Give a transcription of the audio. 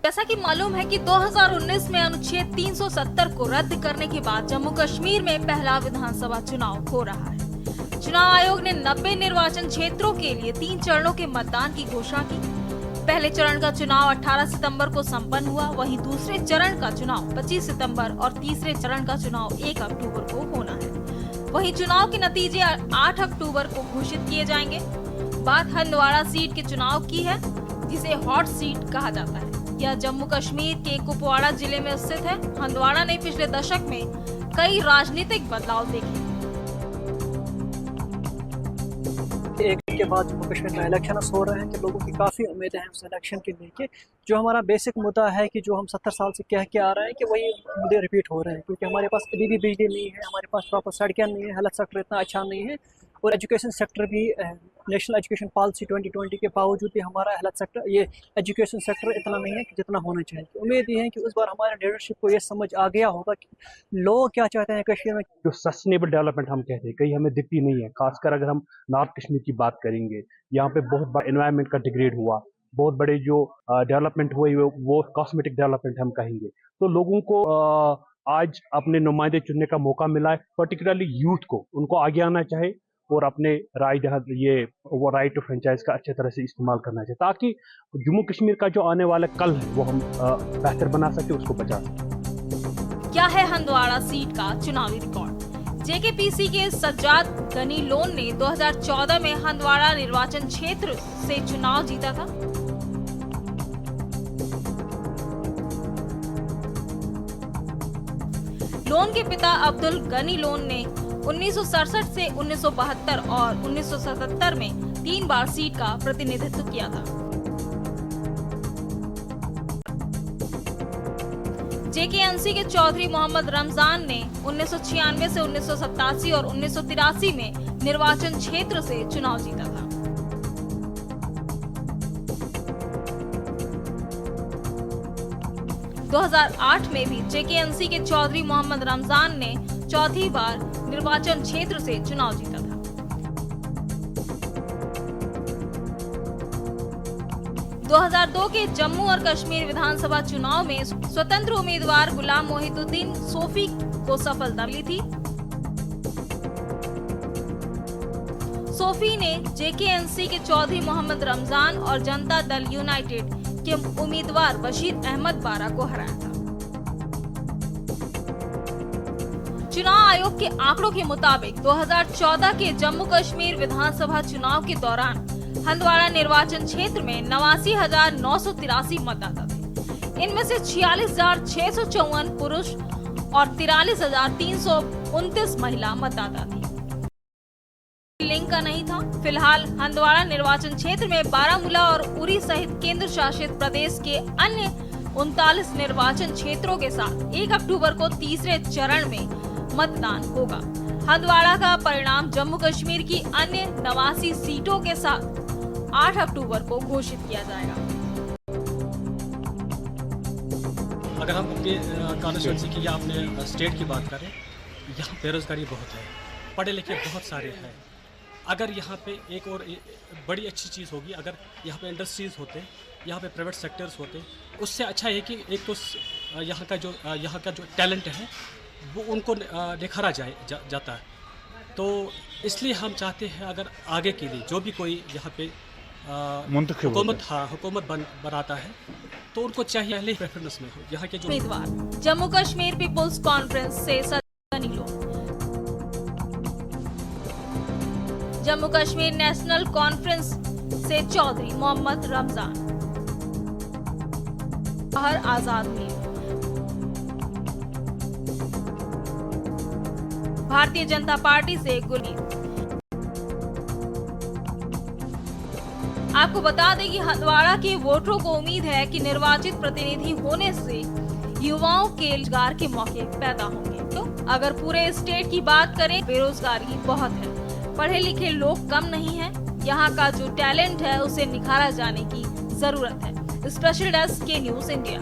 जैसा कि मालूम है कि 2019 में अनुच्छेद 370 को रद्द करने के बाद जम्मू कश्मीर में पहला विधानसभा चुनाव हो रहा है। चुनाव आयोग ने 90 निर्वाचन क्षेत्रों के लिए 3 चरणों के मतदान की घोषणा की। पहले चरण का चुनाव 18 सितंबर को संपन्न हुआ, वहीं दूसरे चरण का चुनाव 25 सितंबर और तीसरे चरण का चुनाव 1 अक्टूबर को होना है। वहीं चुनाव के नतीजे 8 अक्टूबर को घोषित किए जाएंगे। बात हंदवाड़ा सीट के चुनाव की है, जिसे हॉट सीट कहा जाता है। यह जम्मू कश्मीर के कुपवाड़ा जिले में स्थित है। हंदवाड़ा ने पिछले दशक में कई राजनीतिक बदलाव देखे। एक के बाद जम्मू कश्मीर में इलेक्शन हो रहे हैं कि लोगों की काफ़ी उम्मीदें हैं उस इलेक्शन के लेके। जो हमारा बेसिक मुद्दा है कि जो हम 70 साल से कह के आ रहे हैं कि वही मुद्दे रिपीट हो रहे हैं, क्योंकि हमारे पास अभी भी बिजली नहीं है, हमारे पास प्रॉपर सड़कें नहीं है, हेल्थ सेक्टर इतना अच्छा नहीं है और एजुकेशन सेक्टर भी नेशनल एजुकेशन पॉलिसी 2020 के बावजूद भी हमारा हेल्थ सेक्टर ये एजुकेशन सेक्टर इतना नहीं है कि जितना होना चाहिए। उम्मीद ये है कि उस बार हमारे लीडरशिप को ये समझ आ गया होगा कि लोग क्या चाहते हैं कश्मीर में। जो सस्टेनेबल डेवलपमेंट हम कहते हैं कहीं हमें दिखती नहीं है, खासकर अगर हम नॉर्थ कश्मीर की बात करेंगे। यहाँ पे बहुत बड़ा एनवायरनमेंट का डिग्रेड हुआ, बहुत बड़े जो डेवलपमेंट हुए वो कॉस्मेटिक डेवलपमेंट हम कहेंगे। तो लोगों को आज अपने नुमाइंदे चुनने का मौका मिला है, पर्टिकुलरली यूथ को, उनको आगे आना चाहिए और अपने राइट टू फ्रेंचाइज का अच्छे तरह से इस्तेमाल करना चाहिए, ताकि जम्मू कश्मीर का जो आने वाला कल है वो हम बेहतर बना सके, उसको बचा सके। क्या है हंदवाड़ा सीट का चुनावी रिकॉर्ड? जेकेपीसी के सज्जाद गनी लोन ने 2014 में हंदवाड़ा निर्वाचन क्षेत्र से चुनाव जीता था। लोन के पिता अब्दुल गनी लोन ने 1967 से 1972 और 1977 में 3 बार सीट का प्रतिनिधित्व किया था। जेकेएनसी के चौधरी मोहम्मद रमजान ने 1996 से 1987 और 1983 में निर्वाचन क्षेत्र से चुनाव जीता था। दो 2008 में भी जेकेएनसी के चौधरी मोहम्मद रमजान ने चौथी बार निर्वाचन क्षेत्र से चुनाव जीता था। 2002 के जम्मू और कश्मीर विधानसभा चुनाव में स्वतंत्र उम्मीदवार गुलाम मोहिउद्दीन सोफी को सफलता मिली थी। सोफी ने जेकेएनसी के चौधरी मोहम्मद रमजान और जनता दल यूनाइटेड के उम्मीदवार बशीर अहमद बारा को हराया था। चुनाव आयोग के आंकड़ों के मुताबिक 2014 के जम्मू कश्मीर विधानसभा चुनाव के दौरान हंदवाड़ा निर्वाचन क्षेत्र में 89,983 मतदाता थे। इनमें से 46,654 पुरुष और 43,329 महिला मतदाता थी। लिंग का नहीं था। फिलहाल हंदवाड़ा निर्वाचन क्षेत्र में बारामूला और उरी सहित केंद्र शासित प्रदेश के अन्य 39 निर्वाचन क्षेत्रों के साथ 1 अक्टूबर को तीसरे चरण में मतदान होगा। हंदवाड़ा का परिणाम जम्मू कश्मीर की अन्य 89 सीटों के साथ 8 अक्टूबर को घोषित किया जाएगा। अगर हम अपने कॉन्स्टिट्यूंसी की या अपने स्टेट की बात करें, यहाँ बेरोजगारी बहुत है, पढ़े लिखे बहुत सारे हैं। अगर यहाँ पे एक और बड़ी अच्छी चीज़ होगी, अगर यहाँ पे इंडस्ट्रीज़ होते, यहाँ पे प्राइवेट सेक्टर्स होते, उससे अच्छा है कि एक तो यहाँ का जो टैलेंट है वो उनको निखारा जाता है। तो इसलिए हम चाहते हैं अगर आगे के लिए जो भी कोई यहाँ पे हुकूमत बनाता है तो उनको चाहिए पहले प्रेफरेंस में हो यहाँ के जो उम्मीदवार। जम्मू कश्मीर पीपुल्स कॉन्फ्रेंस से सज्जाद गनी लोन, जम्मू कश्मीर नेशनल कॉन्फ्रेंस से चौधरी मोहम्मद रमजान, बाहर आजाद मीर, भारतीय जनता पार्टी से गुलमीत। आपको बता दें कि हंदवाड़ा के वोटरों को उम्मीद है कि निर्वाचित प्रतिनिधि होने से युवाओं के रोजगार के मौके पैदा होंगे। तो अगर पूरे स्टेट की बात करें, बेरोजगारी बहुत है, पढ़े लिखे लोग कम नहीं हैं। यहाँ का जो टैलेंट है उसे निखारा जाने की जरूरत है। स्पेशल डेस्क के न्यूज़ इंडिया।